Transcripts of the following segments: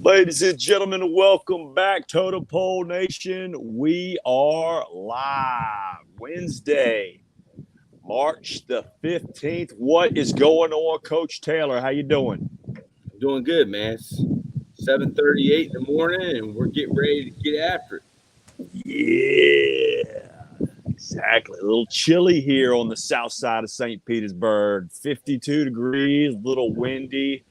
Ladies and gentlemen, welcome back, Totem Pole Nation. We are live Wednesday, March the 15th. What is going on, Coach Taylor? How you doing? I'm doing good, man. It's 7:38 in the morning, and we're getting ready to get after it. Yeah, exactly. A little chilly here on the south side of St. Petersburg. 52 degrees, a little windy.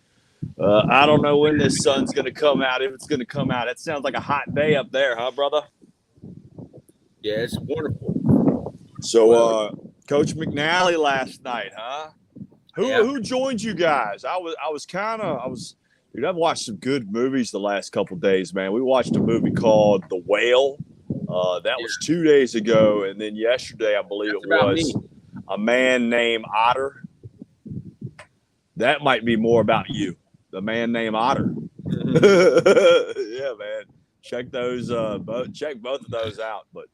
I don't know when this sun's going to come out, if it's going to come out. It sounds like a hot day up there, huh, brother? Yeah, it's wonderful. So, Coach McNally last night, huh? Who joined you guys? Dude, I've watched some good movies the last couple of days, man. We watched a movie called The Whale. That was 2 days ago, and then yesterday, I believe it was A Man Named Otter. That might be more about you. The Man Named Otter. Yeah, man. Check those. Check both of those out. But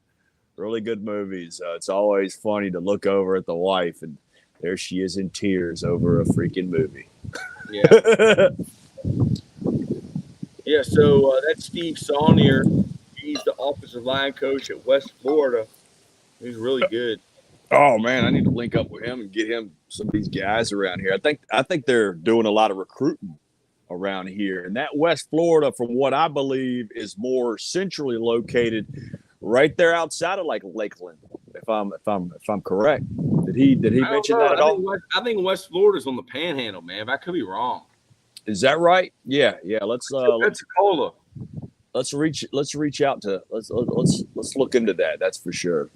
really good movies. It's always funny to look over at the wife, and there she is in tears over a freaking movie. Yeah. Yeah. So that's Steve Saunier. He's the offensive line coach at West Florida. He's really good. Oh man, I need to link up with him and get him some of these guys around here. I think they're doing a lot of recruiting around here, and that West Florida, from what I believe, is more centrally located, right there outside of like Lakeland. If I'm correct, did he mention that at all? I think West Florida's on the Panhandle, man. But I could be wrong. Is that right? Yeah. Let's Pensacola. Let's reach out to let's look into that. That's for sure.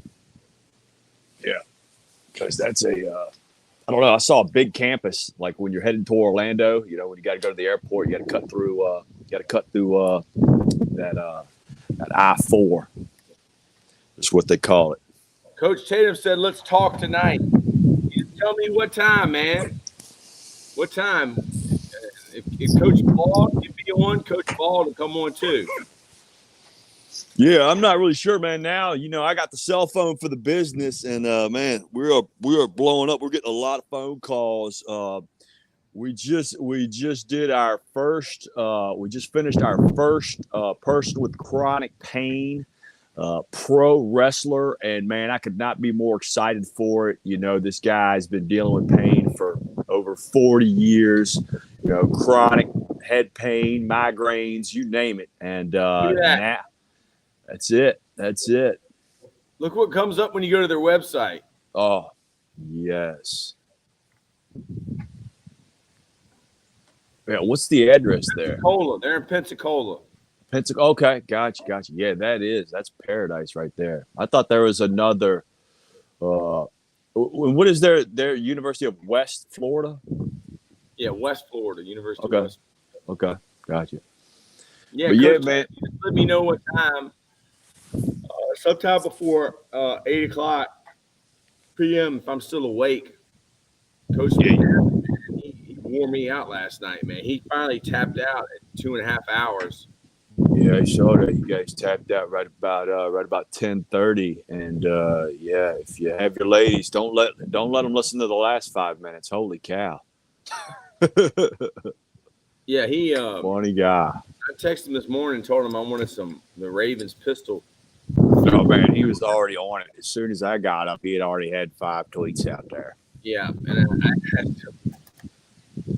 Yeah, because that's I don't know. I saw a big campus like when you're heading to Orlando. You know, when you got to go to the airport, you got to cut through. That I-4. That's what they call it. Coach Tatum said, "Let's talk tonight." You tell me what time, man. What time? If Coach Ball can be on, Coach Ball to come on too. Yeah, I'm not really sure, man. Now, I got the cell phone for the business, and man, we are blowing up. We're getting a lot of phone calls. We just did our first. We just finished our first person with chronic pain, pro wrestler, and man, I could not be more excited for it. This guy's been dealing with pain for over 40 years. Chronic head pain, migraines, you name it, and now. That's it. Look what comes up when you go to their website. Oh, yes. Yeah, what's the address there? Pensacola. They're in Pensacola. Okay, gotcha. Yeah, that's paradise right there. I thought there was another. What is their University of West Florida? Yeah, West Florida, University of West. Okay, gotcha. Yeah, but Coach, man. Let me know what time. Sometime before 8 o'clock p.m. if I'm still awake. Coach, he wore me out last night, man. He finally tapped out at 2.5 hours. Yeah, I saw that you guys tapped out right about 10:30, and if you have your ladies, don't let them listen to the last 5 minutes. Holy cow! Yeah, he funny guy. I texted him this morning and told him I wanted the Ravens pistol. Oh man, he was already on it. As soon as I got up, he had already had 5 tweets out there. Yeah, and I asked him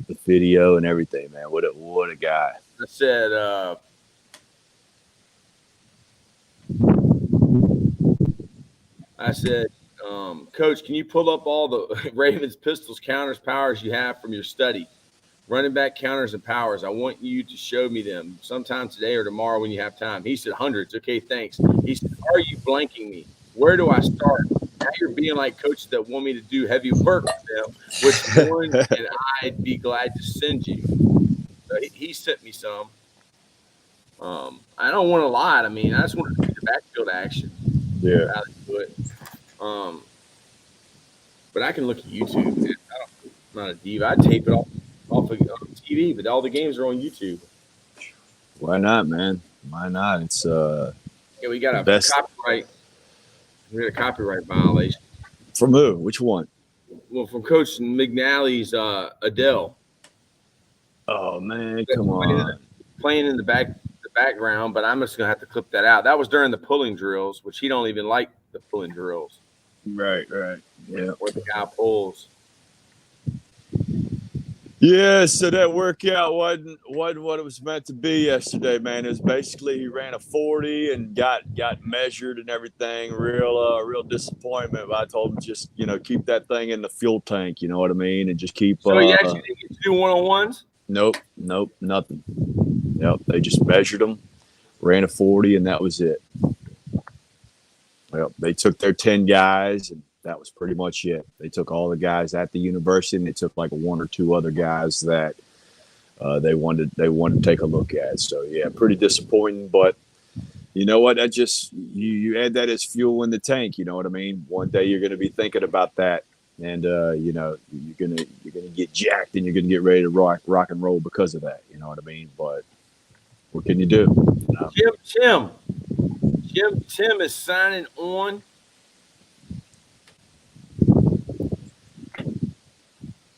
the video and everything, man. What a guy. I said, Coach, can you pull up all the Ravens pistols, counters, powers you have from your study? Running back counters and powers. I want you to show me them sometime today or tomorrow when you have time. He said, hundreds. Okay, thanks. He said, are you blanking me? Where do I start? Now you're being like coaches that want me to do heavy work with them, which one and I'd be glad to send you. So he sent me some. I don't want to lie. I mean, I just want to see the backfield action. Yeah. How they do it. But I can look at YouTube. Man. I'm not a diva. I tape it off of TV, but all the games are on YouTube. Why not, man? Why not? It's we got a copyright. We had a copyright violation. From who? Which one? Well, from Coach McNally's Adele. Oh man, come on. playing in the background, but I'm just gonna have to clip that out. That was during the pulling drills, which he don't even like the pulling drills. Right. Yeah. Where the guy pulls. Yeah, so that workout wasn't what it was meant to be yesterday, man. It was basically he ran a 40 and got measured and everything. Real disappointment. But I told him just keep that thing in the fuel tank. You know what I mean, and just keep. So he actually didn't get to do one-on-ones? Nope, nothing. Yep, they just measured him, ran a 40, and that was it. Well, they took their 10 guys, and that was pretty much it. They took all the guys at the university, and they took like one or two other guys that they wanted to take a look at. So yeah, pretty disappointing. But you know what? That just you add that as fuel in the tank. You know what I mean? One day you're going to be thinking about that, and you're gonna get jacked, and you're gonna get ready to rock and roll because of that. You know what I mean? But what can you do? Tim is signing on.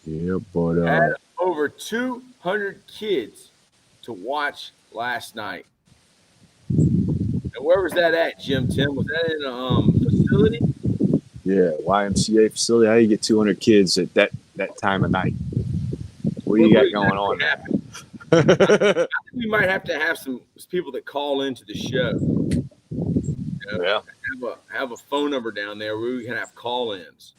Yeah, but had over 200 kids to watch last night. And where was that at, Tim? Was that in a facility? Yeah, YMCA facility. How do you get 200 kids at that time of night? What do you got going on? I think we might have to have some people that call into the show. Yeah. Have a phone number down there where we can have call-ins.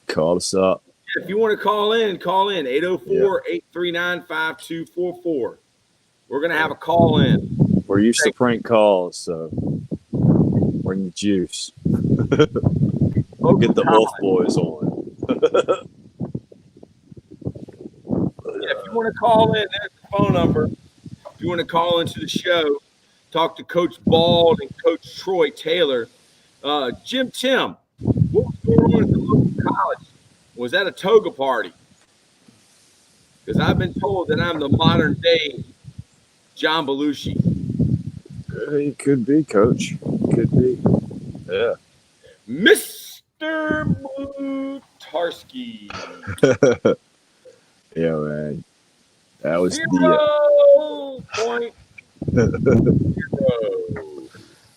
Call us up. Yeah, if you want to call in 804-839-5244. We're going to have a call-in. We're used to prank calls, so bring the juice. We'll get the Wolf Boys on. If you want to call in, there's the phone number. If you want to call into the show, talk to Coach Bald and Coach Troy Taylor. Tim, what was going on at the local college? Was that a toga party? Because I've been told that I'm the modern day John Belushi. It could be, Coach. Could be. Yeah. Mr. Blutarski. Yeah, man. That was 0.0.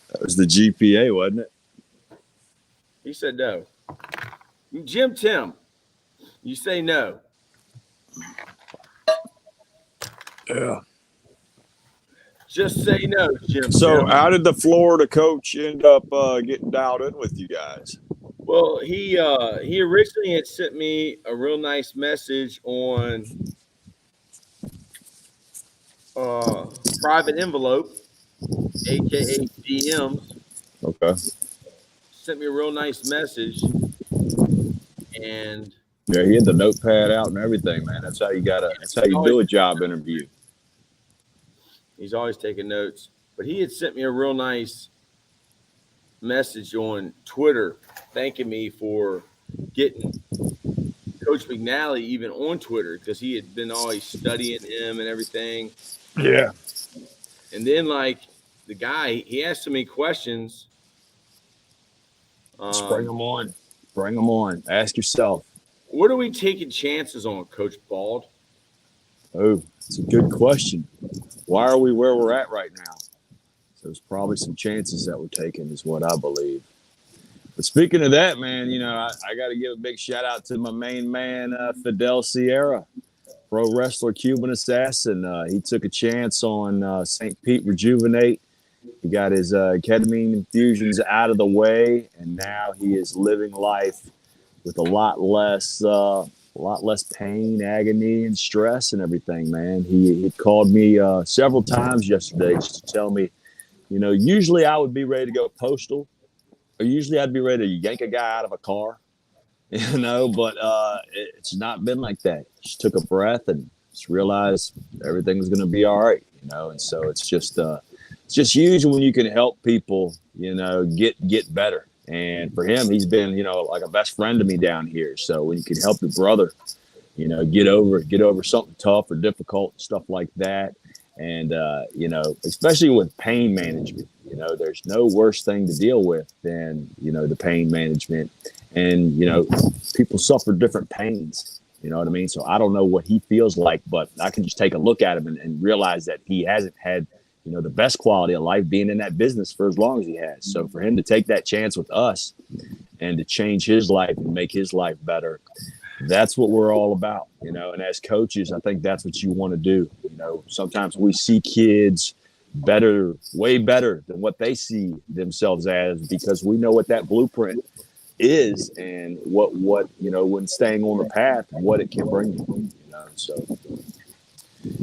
That was the GPA, wasn't it? He said no. Tim, you say no. Yeah. Just say no, Jim. So how did the Florida coach end up getting dialed in with you guys? Well, he originally had sent me a real nice message on private envelope, aka DMs. Okay. Sent me a real nice message, and yeah, he had the notepad out and everything, man. That's how you do a job interview. He's always taking notes. But he had sent me a real nice message on Twitter thanking me for getting Coach McNally even on Twitter because he had been always studying him and everything. Yeah. And then, like, the guy, he asked so many questions. Just bring them on. Bring them on. Ask yourself. What are we taking chances on, Coach Bald? Oh, it's a good question. Why are we where we're at right now? So there's probably some chances that we're taking is what I believe. But speaking of that, man, I got to give a big shout out to my main man, Fidel Sierra, pro wrestler, Cuban assassin. He took a chance on St. Pete Rejuvenate. He got his ketamine infusions out of the way, and now he is living life with a lot less pain, agony, and stress and everything, man. He called me several times yesterday just to tell me, usually I would be ready to go postal, or usually I'd be ready to yank a guy out of a car, but it's not been like that. Just took a breath and just realized everything was going to be all right, and so it's just huge when you can help people, get better. And for him, he's been, like a best friend to me down here. So when you can help your brother, get over something tough or difficult, stuff like that. And, especially with pain management, there's no worse thing to deal with than, the pain management. And, people suffer different pains. You know what I mean? So I don't know what he feels like, but I can just take a look at him and realize that he hasn't had, the best quality of life being in that business for as long as he has. So for him to take that chance with us and to change his life and make his life better, that's what we're all about, and as coaches, I think that's what you want to do. Sometimes we see kids better, way better than what they see themselves as, because we know what that blueprint is and what when staying on the path, what it can bring you. So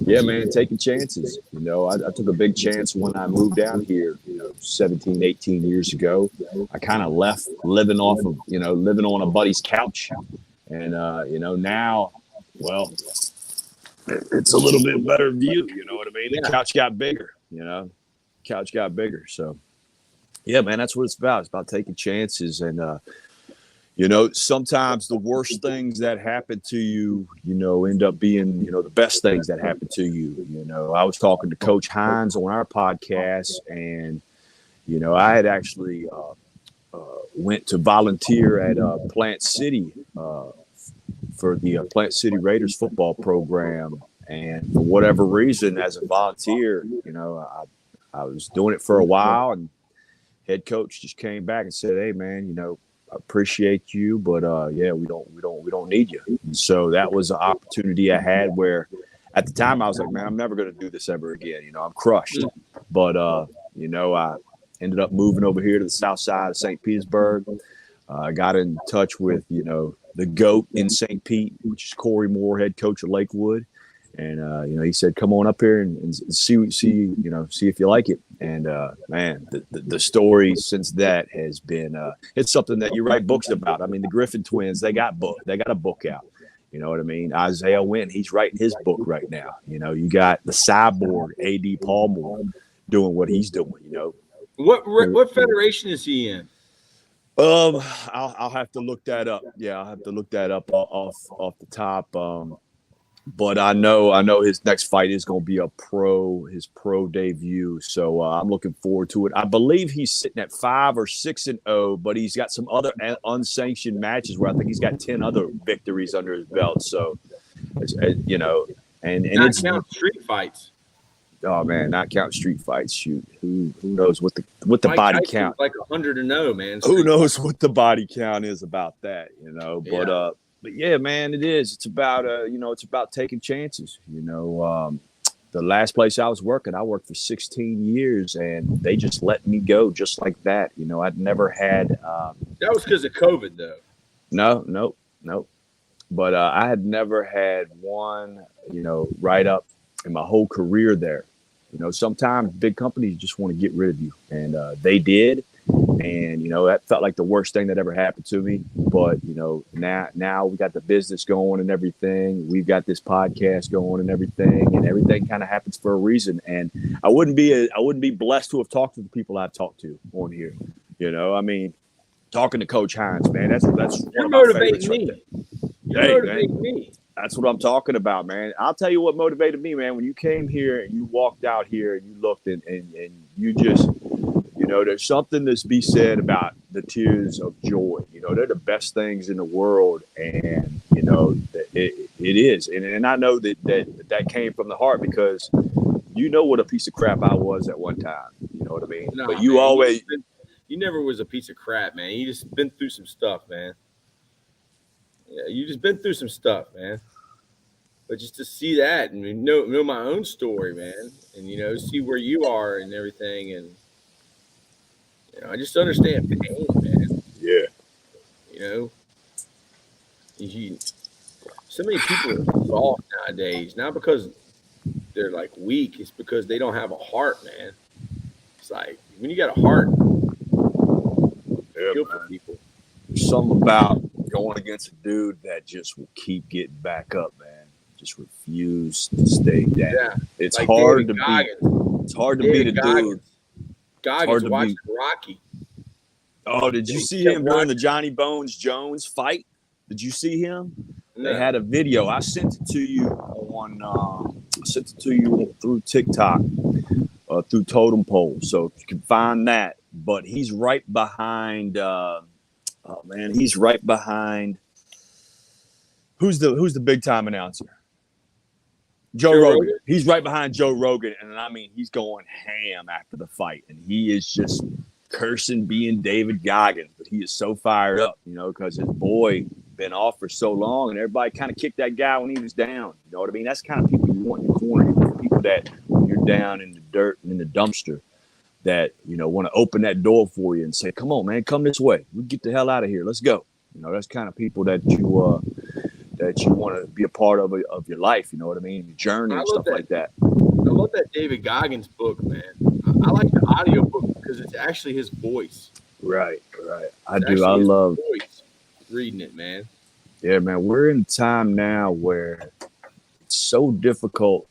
yeah, man, taking chances. I took a big chance when I moved down here 17, 18 years ago. I kind of left living off of living on a buddy's couch, and now, well, it's a little bit better view. You know what I mean? The couch got bigger. Couch got bigger. So yeah, man, that's what it's about. It's about taking chances. And, sometimes the worst things that happen to you, end up being, the best things that happen to you. I was talking to Coach Hines on our podcast, and, I had actually went to volunteer at Plant City for the Plant City Raiders football program. And for whatever reason, as a volunteer, I was doing it for a while, and head coach just came back and said, "Hey, man, I appreciate you, but yeah, we don't need you." And so that was an opportunity I had where, at the time, I was like, "Man, I'm never going to do this ever again." I'm crushed. But I ended up moving over here to the south side of St. Petersburg. I got in touch with the GOAT in St. Pete, which is Corey Moore, head coach of Lakewood. And, he said, "Come on up here and see if you like it." And, man, the story since that has been, it's something that you write books about. I mean, the Griffin twins, they got a book out. You know what I mean? Isaiah Wynn, he's writing his book right now. You got the cyborg, A.D. Palmer, doing what he's doing, What federation is he in? I'll have to look that up. Yeah, I'll have to look that up off the top. But I know his next fight is going to be his pro debut. So I'm looking forward to it. I believe he's sitting at 5 or 6-0, but he's got some other unsanctioned matches where I think he's got 10 other victories under his belt. So, and not it's count street fights. Oh man, not count street fights. Shoot, who knows what the Mike body Tyson's count? Like 100-0, man. Who knows what the body count is about that? Yeah. But yeah, man, it is. It's about it's about taking chances. The last place I was working, I worked for 16 years, and they just let me go just like that. I'd never had. That was because of COVID, though. No. But I had never had one, write up in my whole career there. Sometimes big companies just want to get rid of you, and they did. And, that felt like the worst thing that ever happened to me. But, now we got the business going and everything. We've got this podcast going and everything kind of happens for a reason. And I wouldn't be blessed to have talked to the people I've talked to on here. I mean, talking to Coach Hines, man, that's You're motivating me. You're motivating me. That's what I'm talking about, man. I'll tell you what motivated me, man. When you came here and you walked out here and you looked and you just, there's something to be said about the tears of joy. They're the best things in the world. And, it is. And I know that came from the heart, because what a piece of crap I was at one time. You know what I mean? No, but you man, always. You never was a piece of crap, man. You just been through some stuff, man. Yeah, you just been through some stuff, man. But just to see that and know my own story, man, and see where you are and everything, and I just understand pain, man. Yeah. So many people are soft nowadays, not because they're like weak, it's because they don't have a heart, man. It's like when you got a heart, feel for people. There's something about going against a dude that just will keep getting back up, man. Just refuse to stay down. Yeah, it's like hard to beat. It's hard to beat a dude. Goggins watching Rocky. Oh, did you see him during the Johnny Bones Jones fight? Did you see him? No. They had a video. I sent it to you through TikTok, through Totem Pole. So you can find that. But he's right behind. He's right behind. Who's the big time announcer? Joe Rogan. He's right behind Joe Rogan, and I mean, he's going ham after the fight, and he is just cursing being David Goggins, but he is so fired up, because his boy been off for so long, and everybody kind of kicked that guy when he was down. You know what I mean? That's the kind of people you want in your corner. You want people that when you're down in the dirt and in the dumpster, that want to open that door for you and say, "Come on, man, come this way. We get the hell out of here. Let's go." That's kind of people that you want to be a part of your life. You know what I mean? Your journey and stuff like that. I love that David Goggins book, man. I like the audio book because it's actually his voice. Right. I do. I love voice reading it, man. Yeah, man. We're in a time now where it's so difficult,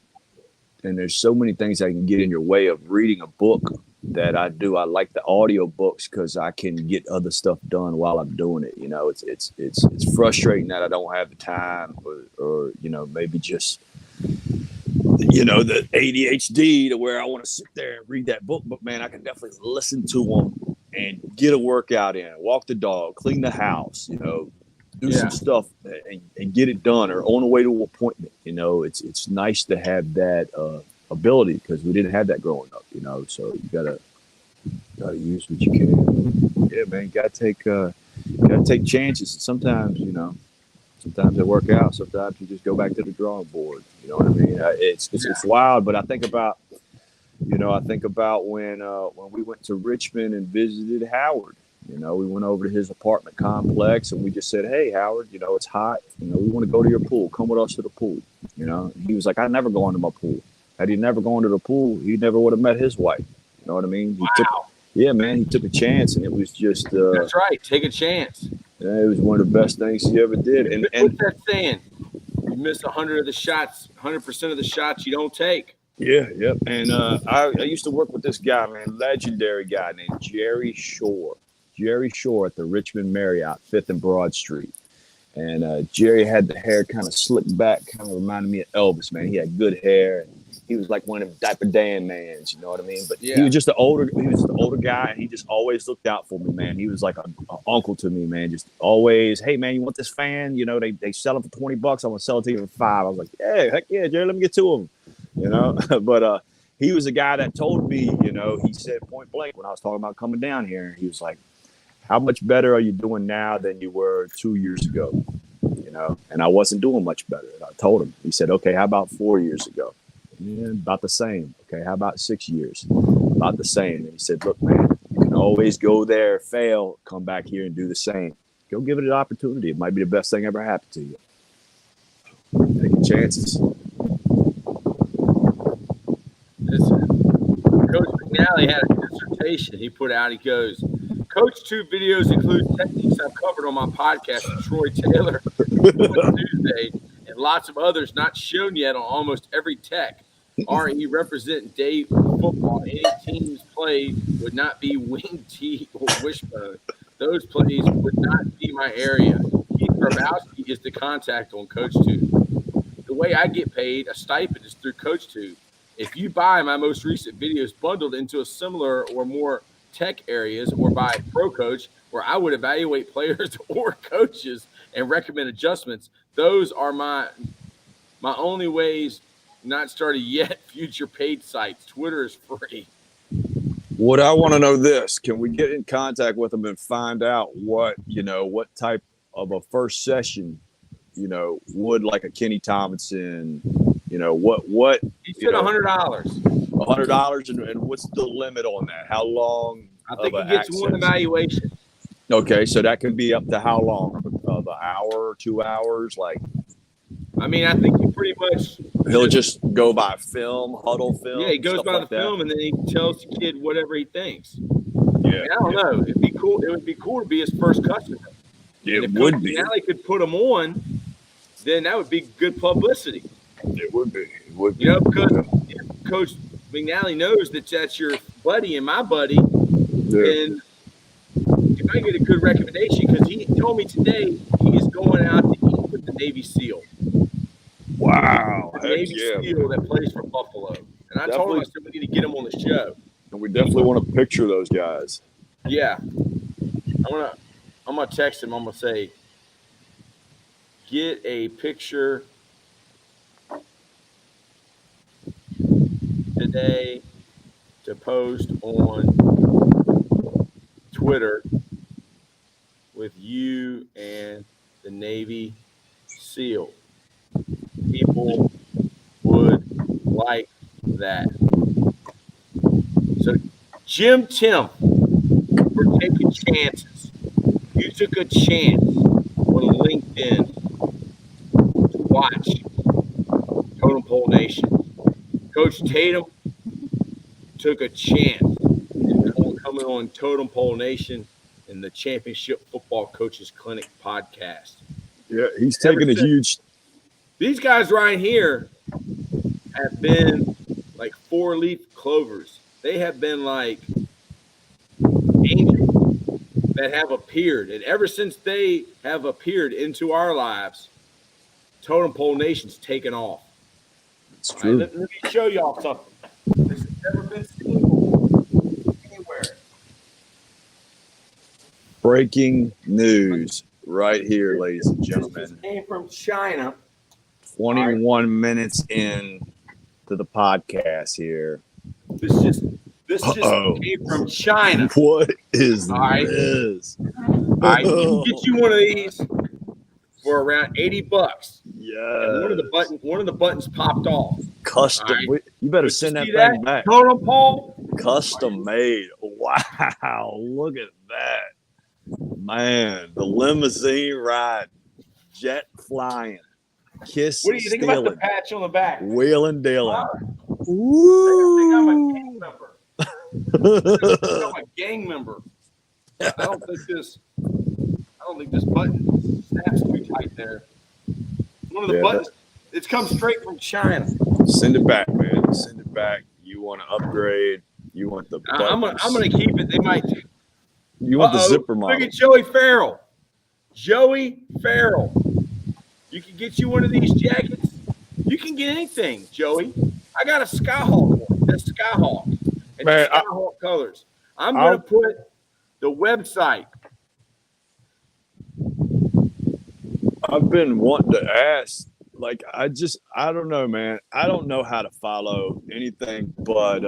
and there's so many things that can get in your way of reading a book. That I do. I like the audio books because I can get other stuff done while I'm doing it. It's frustrating that I don't have the time, or maybe just the ADHD to where I want to sit there and read that book. But man, I can definitely listen to them and get a workout in, walk the dog, clean the house, do some stuff and get it done, or on the way to an appointment. It's nice to have that ability because we didn't have that growing up. So you gotta use what you can. Yeah, man, gotta take chances. Sometimes they work out. Sometimes you just go back to the drawing board. You know what I mean? It's wild, but I think about when we went to Richmond and visited Howard. We went over to his apartment complex and we just said, "Hey, Howard, it's hot. We want to go to your pool. Come with us to the pool." And he was like, "I never go into my pool." Had he never gone to the pool, he never would have met his wife. You know what I mean? He took a chance, and it was just. That's right. Take a chance. Yeah, it was one of the best things he ever did. And what's that saying? You miss 100 of the shots, 100% of the shots you don't take. Yeah, yep. And I used to work with this guy, man, legendary guy named Jerry Shore. Jerry Shore at the Richmond Marriott, 5th and Broad Street. And Jerry had the hair kind of slicked back, kind of reminded me of Elvis, man. He had good hair. He was like one of them Diaper Dan mans, you know what I mean? But he was just an older guy, and he just always looked out for me, man. He was like an uncle to me, man. Just always, "Hey, man, you want this fan? They sell it for $20. I'm gonna sell it to you for $5." I was like, "Yeah, heck yeah, Jerry, let me get 2 of them." But he was a guy that told me, he said point blank when I was talking about coming down here, he was like, "How much better are you doing now than you were 2 years ago?" And I wasn't doing much better. And I told him. He said, "Okay, how about 4 years ago?" Yeah, about the same. "Okay, how about 6 years?" About the same. And he said, "Look, man, you can always go there, fail, come back here and do the same. Go give it an opportunity. It might be the best thing ever happened to you. Take chances." Listen, Coach McNally had a dissertation he put out. He goes, "Coach 2 videos include techniques I've covered on my podcast with Troy Taylor on Tuesday, and lots of others not shown yet on almost every tech. RE represent day football. Any teams played would not be wing tee or wishbone. Those plays would not be my area. Keith Grabowski is the contact on Coach 2. The way I get paid, a stipend, is through Coach 2. If you buy my most recent videos bundled into a similar or more tech areas, or by Pro Coach, where I would evaluate players or coaches and recommend adjustments, those are my only ways. Not started yet. Future paid sites. Twitter is free." What I want to know this: can we get in contact with them and find out what type of a first session, would like a Kenny Tomlinson, what he said $100. $100, and what's the limit on that? How long? I think he gets one evaluation. Okay, so that could be up to how long? Of an hour, 2 hours? I think he pretty much he'll just go by film, huddle film. Yeah, he goes by the film, and then he tells the kid whatever he thinks. Yeah, I don't know. It'd be cool. It would be cool to be his first customer. It would be. If McNally could put him on, then that would be good publicity. It would be. It would be. Because if Coach McNally knows that that's your buddy and my buddy, then you might get a good recommendation, because he told me today he is going out to eat with the Navy SEAL. Wow. The Navy SEAL that plays for Buffalo. And I told him, I said, we need to get him on the show. And we definitely want to picture those guys. Yeah. I'm gonna text him. I'm gonna say, get a picture today to post on Twitter with you and the Navy SEAL. People would like that. So, Jim Tim, we're taking chances. You took a chance on LinkedIn to watch Totem Pole Nation. Coach Tatum took a chance on coming on Totem Pole Nation in the Championship Football Coaches Clinic podcast. Yeah, he's taking a huge. These guys right here have been like 4-leaf clovers. They have been like angels that have appeared. And ever since they have appeared into our lives, Totem Pole Nation's taken off. It's true. Right, let me show y'all something. This has never been seen before anywhere. Breaking news right here, ladies and This gentlemen. came from China. 21 minutes in to the podcast here. This just came from China. What is All right. this? All right, you can get you one of these for around $80. Yeah. And one of the buttons popped off. Custom. All right. You better You send that see thing back. Totem Pole. Custom made. Wow. Look at that. Man, the limousine ride, jet flying, kiss What do you think about the stealing, patch on the back? wheeling dealing. I think I'm a gang member. I'm a gang member. I don't think this button snaps too tight there. One of the buttons. It comes straight from China. Send it back, man. Send it back. You want to upgrade. You want the buttons. I'm gonna keep it. They might. You want the zipper model. Look at Joey Farrell. Joey Farrell. You can get you one of these jackets. You can get anything, Joey. I got a Skyhawk one. That's Skyhawk. It's Man, Skyhawk colors. I'm going to put the website. I've been wanting to ask. Like, I don't know, man. I don't know how to follow anything but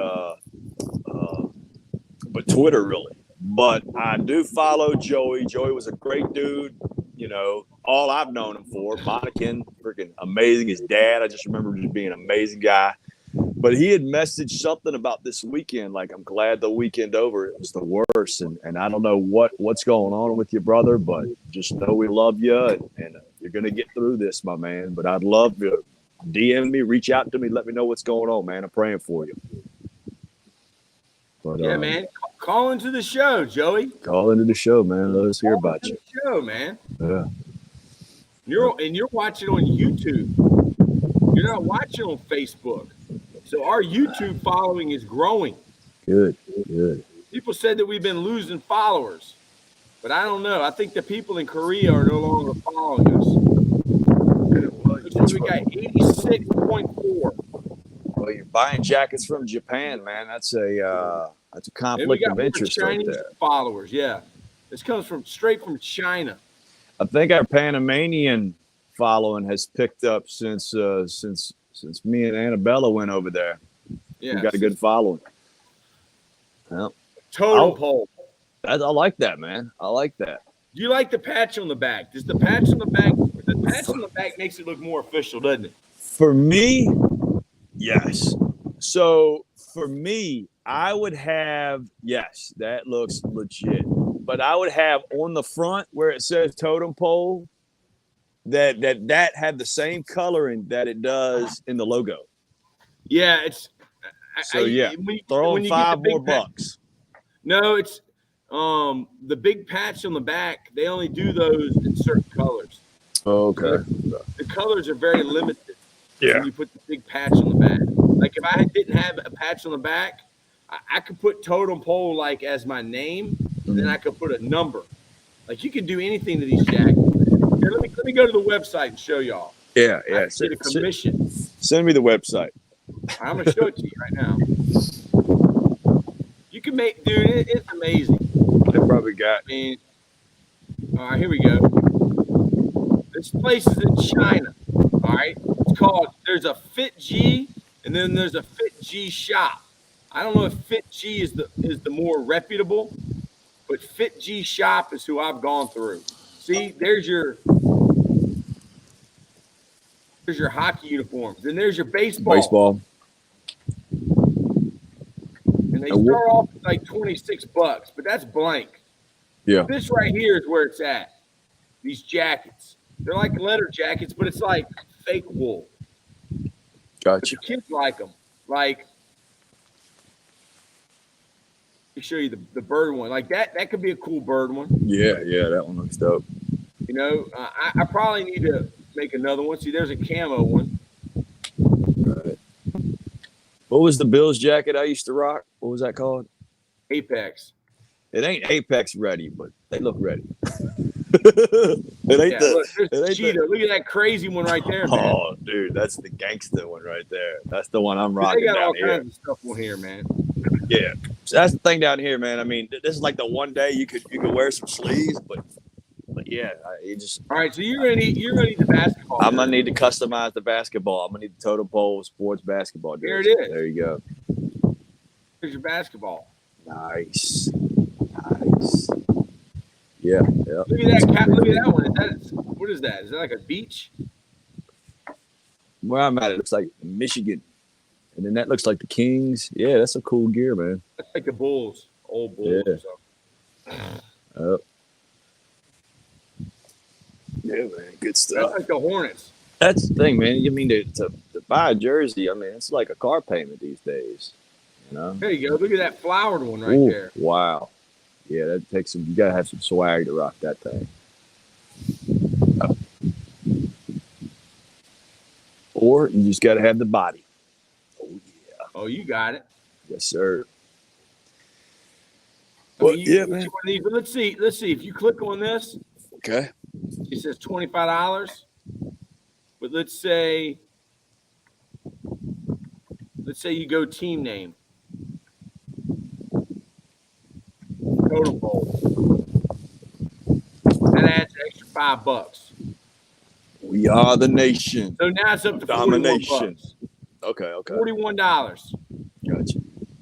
Twitter, really. But I do follow Joey. Joey was a great dude. You know, all I've known him for. Monacan, freaking amazing. His dad, I just remember just being an amazing guy. But he had messaged something about this weekend. Like, I'm glad the weekend over. It was the worst. And I don't know what's going on with your brother, but just know we love you. And you're going to get through this, my man. But I'd love you. DM me, reach out to me, let me know what's going on, man. I'm praying for you. But, yeah, man. Call into the show, Joey. Call into the show, man. Let us hear about you. The show, man. Yeah. You're watching on YouTube. You're not watching on Facebook. So our YouTube following is growing. Good. People said that we've been losing followers, but I don't know. I think the people in Korea are no longer following us. We got 86.4. Well, you're buying jackets from Japan, man. That's a conflict of interest right there. Followers, yeah. This comes straight from China. I think our Panamanian following has picked up since me and Annabella went over there. Yeah, we got a good following. Well, Totem Pole. I like that, man. I like that. Do you like the patch on the back? Does the patch on the back? The patch on the back makes it look more official, doesn't it? For me, yes. So for me, I would have, yes, that looks legit. But I would have on the front where it says Totem Pole, that had the same coloring that it does in the logo. Yeah, it's so throw in $5 more bucks. No, it's the big patch on the back. They only do those in certain colors. Okay. The colors are very limited. Yeah. When you put the big patch on the back. Like if I didn't have a patch on the back, I could put Totem Pole like as my name, and then I could put a number. Like you can do anything to these jackets. Here, let me go to the website and show y'all. Yeah. Get a commission. Send me the website. I'm gonna show it to you right now. You can make, dude. It's amazing. They probably got. I mean, all right, here we go. This place is in China. All right. It's called, there's a Fit G and then there's a Fit G shop. I don't know if Fit G is the more reputable, but Fit G shop is who I've gone through. See, there's your hockey uniforms, and there's your baseball. And they start off with like $26, but that's blank. Yeah. This right here is where it's at. These jackets. They're like leather jackets, but it's like fake wool. Gotcha. But the kids like them. Like, let me show you the bird one. Like that could be a cool bird one. Yeah, that one looks dope. You know, I probably need to make another one. See, there's a camo one. Right. What was the Bills jacket I used to rock? What was that called? Apex. It ain't Apex ready, but they look ready. Look, Look at that crazy one right there, man. Oh, dude, that's the gangster one right there. That's the one I'm rocking they got down all here. kinds of stuff on here, man. Yeah, so that's the thing down here, man. I mean, this is like the one day you could wear some sleeves, but yeah, you just. All right, so you're gonna need the basketball. I'm gonna need to customize the basketball. I'm gonna need the Totem Pole Sports basketball. Here it is. There you go. Here's your basketball. Nice. Yeah. Look at that Look at that one. What is that? Is that like a beach? Where I'm at, it looks like Michigan, and then that looks like the Kings. Yeah, that's some cool gear, man. That's like the Bulls, old Bulls. Yeah. So. Yeah, man, good stuff. That's like the Hornets. That's the thing, man. You mean to buy a jersey? I mean, it's like a car payment these days. You know. There you go. Look at that flowered one right there. Wow. Yeah, that takes some. You gotta have some swag to rock that thing. Oh. Or you just gotta have the body. Oh yeah. Oh, you got it. Yes, sir. Well, yeah, man. But let's see. If you click on this, okay. It says $25. But let's say you go team name. Totem Pole. That adds an extra $5. We are the nation. So now it's up to domination. $41. Okay. $41. Gotcha.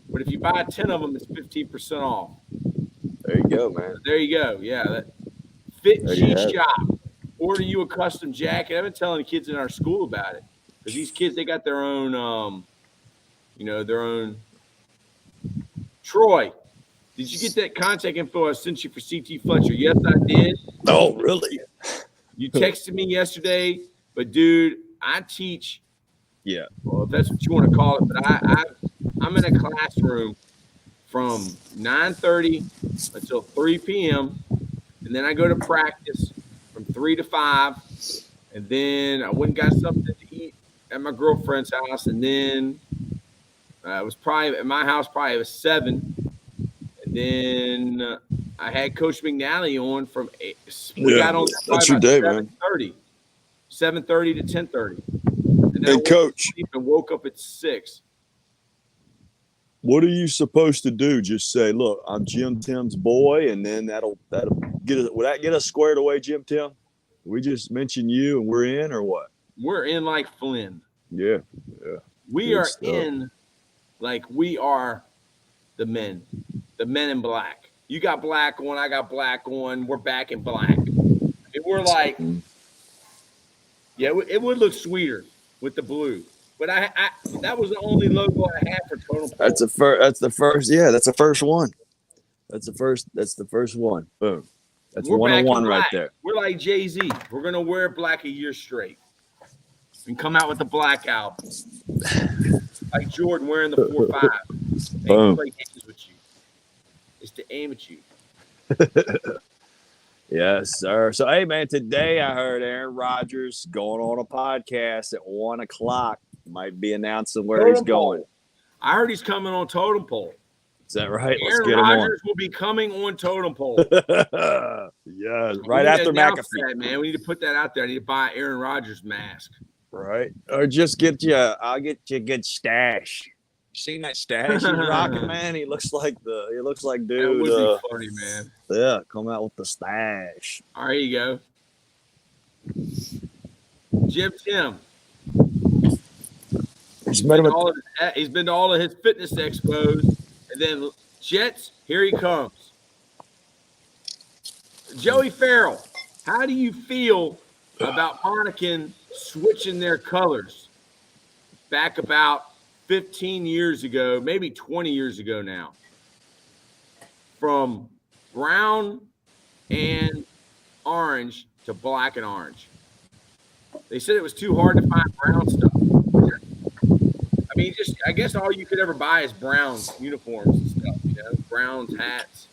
But if you buy 10 of them, it's 15% off. There you go, man. There you go. Yeah, that Fit G shop. Order you a custom jacket. I've been telling the kids in our school about it because these kids, they got their own, their own. Troy, did you get that contact info I sent you for CT Fletcher? Yes, I did. Oh, really? You texted me yesterday, but dude, I teach. Yeah. Well, if that's what you want to call it, but I'm in a classroom from 9:30 until 3 p.m. and then I go to practice from 3 to 5, and then I went and got something to eat at my girlfriend's house, and then it was probably at my house probably at 7, and then I had Coach McNally on from 8. We got on that's your day, man. 7:30 to 10:30, and then hey, Coach, and woke up at 6. What are you supposed to do? Just say, "Look, I'm Jim Tim's boy," and then that'll get us. Will that get us squared away, Jim Tim? We just mention you, and we're in, or what? We're in like Flynn. Yeah. We Good are stuff. in like we are the men in black. You got black on, I got black on. We're back in black. And we're like, yeah, it would look sweeter with the blue. But I that was the only logo I had for Totem Pole. That's the first. Yeah, that's the first one. That's the first one. Boom. That's 101 right there. We're like Jay-Z. We're gonna wear black a year straight and come out with the black album. Like Jordan wearing the 4-5. Boom. Play games with you. It's to aim at you. Yes, sir. So, hey, man, today I heard Aaron Rodgers going on a podcast at 1:00. Might be announcing where he's going. I heard he's coming on Totem Pole. Is that right? Let's Aaron get him on. Rodgers will be coming on Totem Pole. Yeah, right after McAfee. That, man. We need to put that out there. I need to buy Aaron Rodgers mask. Right. Or just I'll get you a good stash. You seen that stash he's rocking, man? He looks like dude. That would be funny, man. Yeah, come out with the stash. All right, here you go. Tim. He's been to all of his fitness expos. And then Jets, here he comes. Joey Farrell, how do you feel about Monacan switching their colors back about 15 years ago, maybe 20 years ago now, from brown and orange to black and orange? They said it was too hard to find brown stuff. I mean, I guess all you could ever buy is brown uniforms and stuff, browns, hats.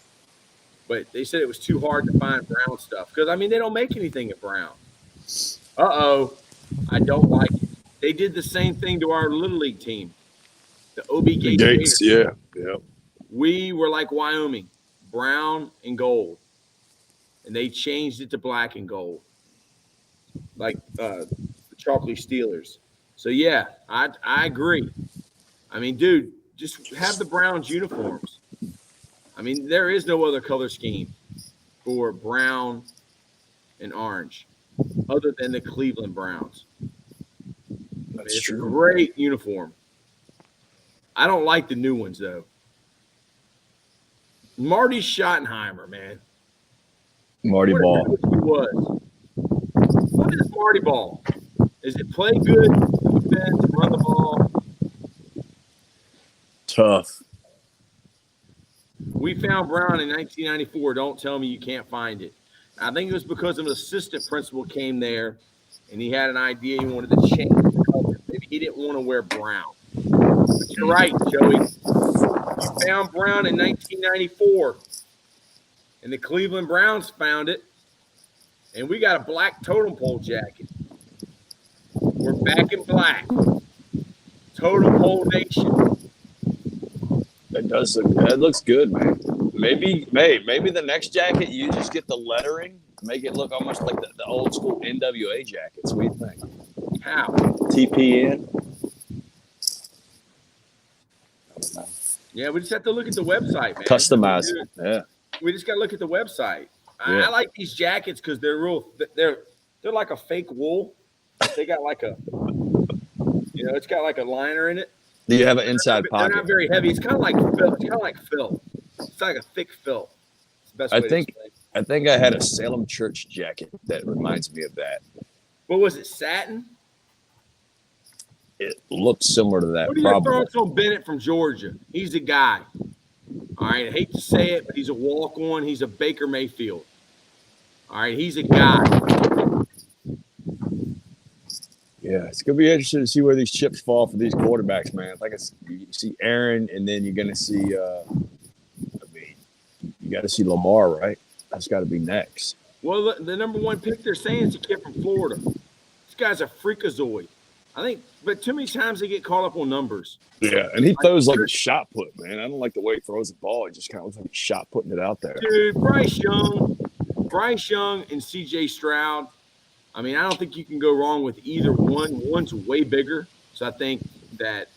But they said it was too hard to find brown stuff because, I mean, they don't make anything in brown. Uh-oh, I don't like it. They did the same thing to our Little League team, the OB Gates. Yeah. We were like Wyoming, brown and gold. And they changed it to black and gold, like the Chalkley Steelers. So, yeah, I agree. I mean, dude, just have the Browns uniforms. I mean, there is no other color scheme for brown and orange other than the Cleveland Browns. It's true. A great uniform. I don't like the new ones, though. Marty Schottenheimer, man. Marty Ball. What is Marty Ball? Is it play good, defense, run the ball? Tough. We found Brown in 1994. Don't tell me you can't find it. I think it was because an assistant principal came there, and he had an idea he wanted to change the color. Maybe he didn't want to wear brown. But you're right, Joey. You found Brown in 1994, and the Cleveland Browns found it, and we got a black totem pole jacket. We're back in black. Totem Pole Nation. That looks good, man. Maybe the next jacket you just get the lettering, make it look almost like the old school NWA jackets. What do you think? How? TPN. Yeah, we just have to look at the website, man. Customize it. Yeah. We just got to look at the website. Yeah. I like these jackets because they're real. They're like a fake wool. They got like a, it's got like a liner in it. Do you have an inside pocket? They're not very heavy. It's kind of like fill. It's like a thick fill. It's the best way to explain. I think I had a Salem Church jacket that reminds me of that. What was it? Satin? It looked similar to that. What are your thoughts on Bennett from Georgia? He's the guy. All right, I hate to say it, but he's a walk-on. He's a Baker Mayfield. All right, he's a guy. Yeah, it's going to be interesting to see where these chips fall for these quarterbacks, man. Like you see Aaron, and then you're going to see, you got to see Lamar, right? That's got to be next. Well, the number one pick they're saying is a kid from Florida. This guy's a freakazoid. I think, but too many times they get caught up on numbers. Yeah, and he throws like a shot put, man. I don't like the way he throws the ball. He just kind of looks like a shot putting it out there. Dude, Bryce Young and C.J. Stroud. I mean, I don't think you can go wrong with either one. One's way bigger, so I think that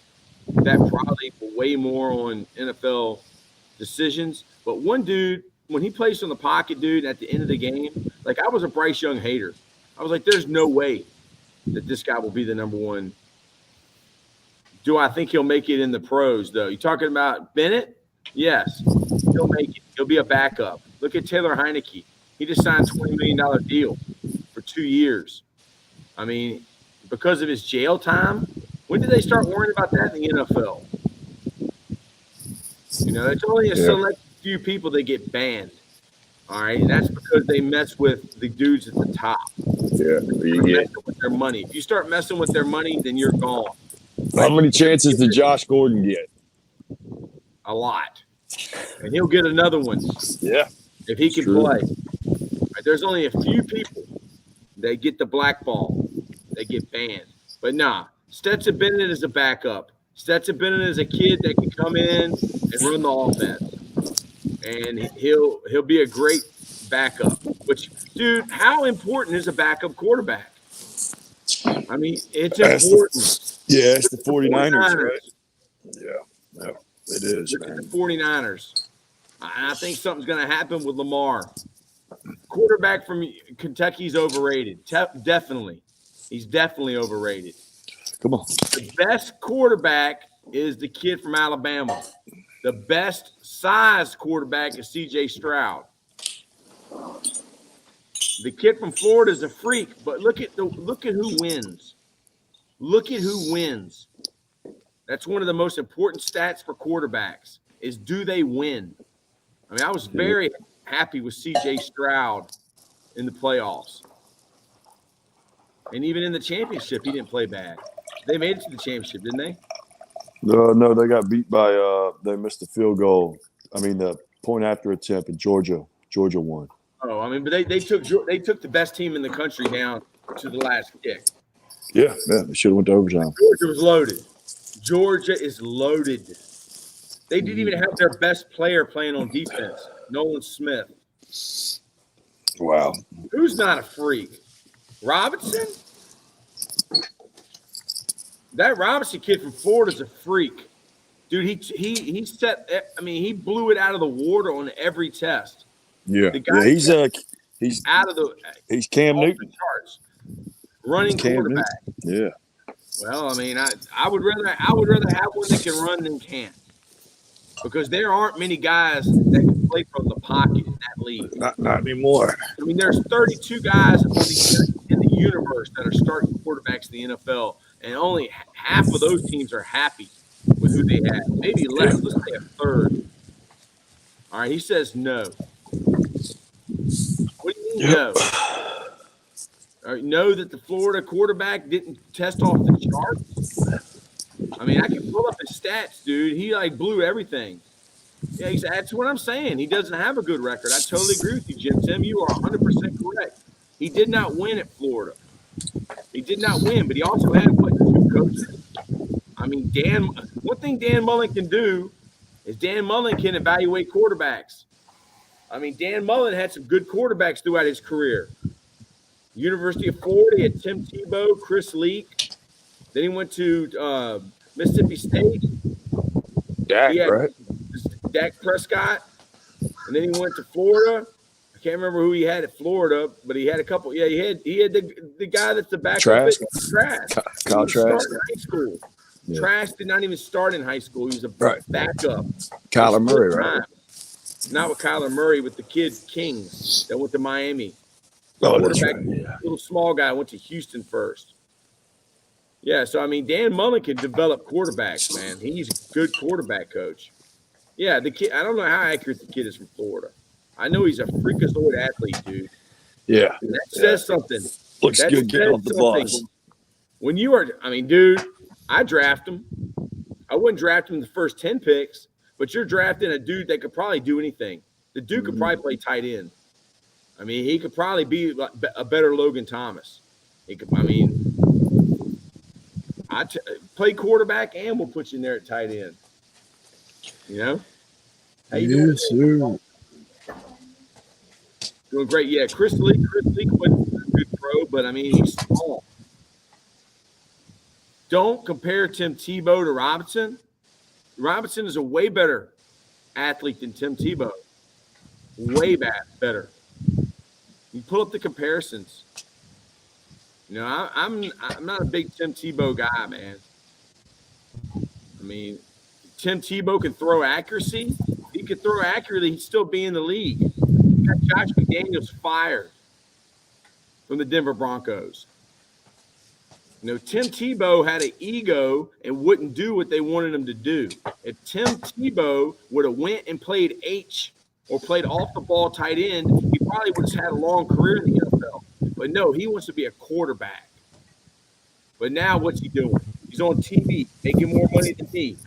probably will weigh more on NFL decisions. But one dude, when he plays from the pocket, dude, at the end of the game, like I was a Bryce Young hater. I was like, there's no way that this guy will be the number one. Do I think he'll make it in the pros, though? You talking about Bennett? Yes, he'll make it. He'll be a backup. Look at Taylor Heineke. He just signed a $20 million deal for 2 years. I mean, because of his jail time, when did they start worrying about that in the NFL? It's only a select few people that get banned. All right, and that's because they mess with the dudes at the top. Yeah, messing with their money. If you start messing with their money, then you're gone. How many chances did Josh Gordon get? A lot, and he'll get another one. Yeah, if he can play. Right, there's only a few people that get the black ball, they get banned. But nah, Stetson Bennett is a backup. Stetson Bennett is a kid that can come in and run the offense, and he'll be a great backup. Which, dude, how important is a backup quarterback? I mean, it's important. It's the 49ers, right? Yeah, it is, man. The 49ers. I think something's going to happen with Lamar. quarterback from Kentucky's overrated. Definitely. He's definitely overrated. Come on. The best quarterback is the kid from Alabama. The best size quarterback is C.J. Stroud. The kid from Florida is a freak, but look at who wins. Look at who wins. That's one of the most important stats for quarterbacks is do they win? I mean, I was very happy with C.J. Stroud in the playoffs. And even in the championship, he didn't play bad. They made it to the championship, didn't they? No, they got beat by they missed the field goal. I mean, the point after attempt in Georgia. Georgia won. Oh, I mean, but they took the best team in the country down to the last kick. Yeah, they should have went to overtime. Georgia was loaded. Georgia is loaded. They didn't even have their best player playing on defense, Nolan Smith. Wow. Who's not a freak? Robinson? That Robinson kid from Florida is a freak. Dude, he blew it out of the water on every test. Yeah. He's out of the he's Cam Newton. Charts. Running quarterback. Yeah. Well, I mean, I would rather have one that can run than can't. Because there aren't many guys that can play from the pocket in that league. Not anymore. I mean, there's 32 guys in the universe that are starting quarterbacks in the NFL, and only half of those teams are happy with who they have. Maybe less. Let's say a third. All right, he says no. What do you mean no? All right, know that the Florida quarterback didn't test off the charts? I mean, I can pull up his stats, dude. He, blew everything. Yeah, that's what I'm saying. He doesn't have a good record. I totally agree with you, Jim Tim. You are 100% correct. He did not win at Florida. He did not win, but he also had, two coaches? I mean, one thing Dan Mullen can do is Dan Mullen can evaluate quarterbacks. I mean, Dan Mullen had some good quarterbacks throughout his career. University of Florida, he had Tim Tebow, Chris Leak. Then he went to Mississippi State. Dak Prescott. And then he went to Florida. I can't remember who he had at Florida, but he had a couple. Yeah, he had the guy that's the backup. Trask. Kyle Trask. In high school. Yeah. Trask did not even start in high school. He was a backup. Kyler Murray, right? Not with Kyler Murray, with the kid Kings that went to Miami. That's right. Yeah. Little small guy went to Houston first. Yeah, so I mean, Dan Mullen can develop quarterbacks, man. He's a good quarterback coach. Yeah, the kid. I don't know how accurate the kid is from Florida. I know he's a freakazoid athlete, dude. Yeah, and that says something. Looks good getting off the bus. When you are, I mean, dude, I draft him. I wouldn't draft him in the first 10 picks, but you're drafting a dude that could probably do anything. The dude could probably play tight end. I mean, he could probably be a better Logan Thomas. He could. I mean, play quarterback and we'll put you in there at tight end. You know? How you doing? Sir. Doing great. Yeah, Chris Leak wasn't a good pro, but I mean, he's small. Don't compare Tim Tebow to Robinson. Robinson is a way better athlete than Tim Tebow. Way better. You pull up the comparisons. You know, I'm not a big Tim Tebow guy, man. I mean, Tim Tebow can throw accuracy. He could throw accurately. He'd still be in the league. He got Josh McDaniels fired from the Denver Broncos. You know, Tim Tebow had an ego and wouldn't do what they wanted him to do. If Tim Tebow would have went and played H or played off the ball tight end, he probably would have had a long career in the NFL. But no, he wants to be a quarterback. But now what's he doing? He's on TV making more money than me.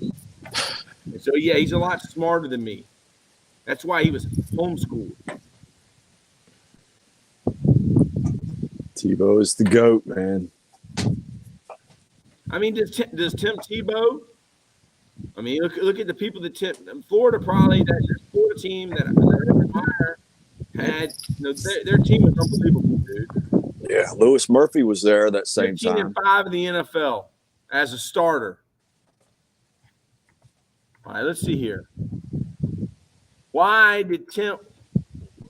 And so, yeah, he's a lot smarter than me. That's why he was homeschooled. Tebow is the GOAT, man. I mean, does Tim Tebow? I mean, look at the people that Florida probably that Florida team that I admire had. You know, their team was unbelievable, dude. Yeah, Lewis Murphy was there that same 15 time. and 5 in the NFL as a starter. All right, let's see here. Why did Tim?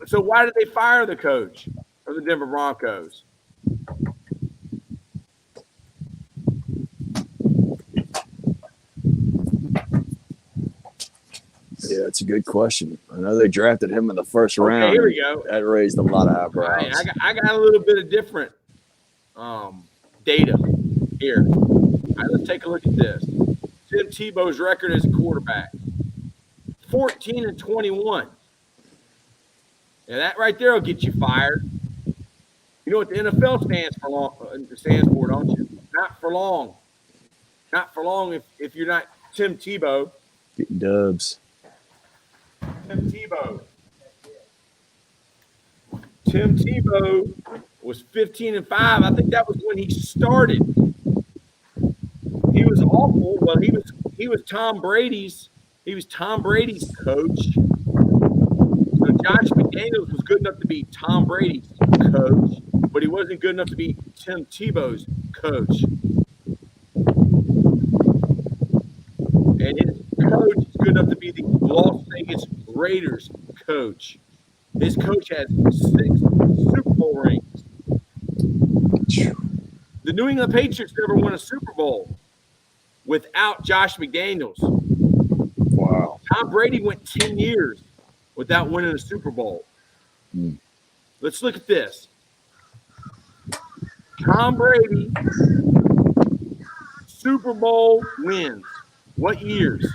So why did they fire the coach of the Denver Broncos? Yeah, it's a good question. I know they drafted him in the first round. Here we go. That raised a lot of eyebrows. Right, I got a little bit of different data here. All right, let's take a look at this. Tim Tebow's record as a quarterback, 14-21. Now that right there will get you fired. You know what the NFL stands for, don't you? Not for long. Not for long if you're not Tim Tebow. Getting dubs. Tim Tebow. Tim Tebow was 15-5. I think that was when he started. He was awful. Well, he was Tom Brady's. He was Tom Brady's coach. So Josh McDaniels was good enough to be Tom Brady's coach, but he wasn't good enough to be Tim Tebow's coach. And his coach is good enough to be the Las Vegas Raiders coach. His coach has 6 Super Bowl rings. The New England Patriots never won a Super Bowl without Josh McDaniels. Wow. Tom Brady went 10 years without winning a Super Bowl. Let's look at this. Tom Brady, Super Bowl wins. What years?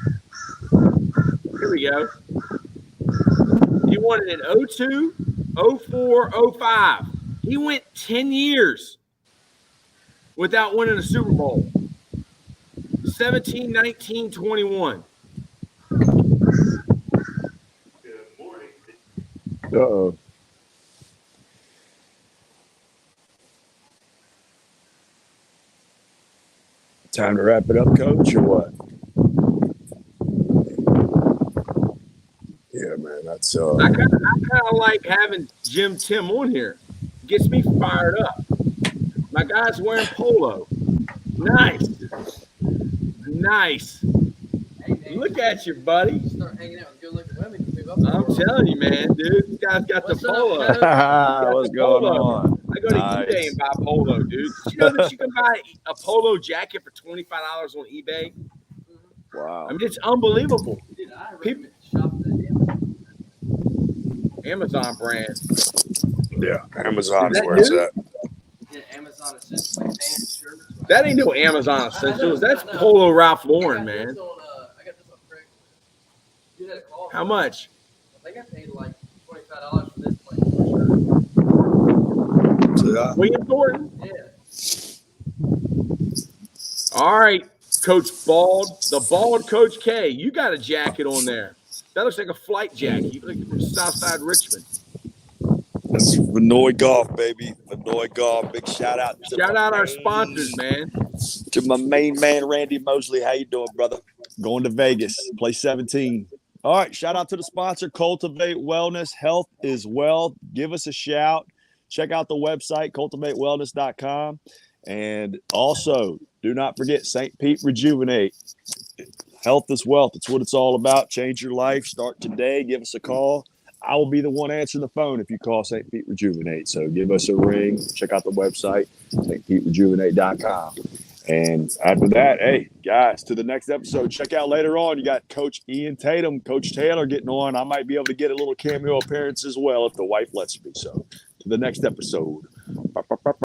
Here we go. He won it in 02, 04, 05. He went 10 years without winning a Super Bowl. 17, 19, 21. Good morning. Uh-oh. Time to wrap it up, Coach, or what? Yeah, man, that's I kind of like having Jim Tim on here. Gets me fired up. My guy's wearing polo. Nice. Nice. Look at you, buddy. Start hanging out with good-looking women. You move up. I'm telling you, man, dude. This guy's got the polo. what's going on? I go to eBay and buy polo, dude. Did you know that you can buy a polo jacket for $25 on eBay? Wow. I mean, it's unbelievable. Dude, I recommend shop the Amazon brand. Yeah, Amazon's Is that where it's new? at. Get Amazon Essentials like pants, shirts. That ain't no Amazon Essentials. That's Polo Ralph Lauren, man. I got this on Craigslist. Dude had a call. How much? I think I paid like $25 for this plane. So, William Thornton? Yeah. All right, Coach Bald. The Bald Coach K. You got a jacket on there. That looks like a flight jacket. You look like from Southside Richmond. that's Vinoy Golf, baby. Vinoy Golf. Big shout out. Shout out our sponsors, man. To my main man, Randy Mosley. How you doing, brother? Going to Vegas. Play 17. All right. Shout out to the sponsor, Cultivate Wellness. Health is wealth. Give us a shout. Check out the website, cultivatewellness.com. And also, do not forget St. Pete Rejuvenate. Health is wealth. It's what it's all about. Change your life. Start today. Give us a call. I will be the one answering the phone if you call St. Pete Rejuvenate. So give us a ring. Check out the website, stpeterejuvenate.com. And after that, hey, guys, to the next episode. Check out later on. You got Coach Ian Tatum, Coach Taylor getting on. I might be able to get a little cameo appearance as well if the wife lets me. So to the next episode.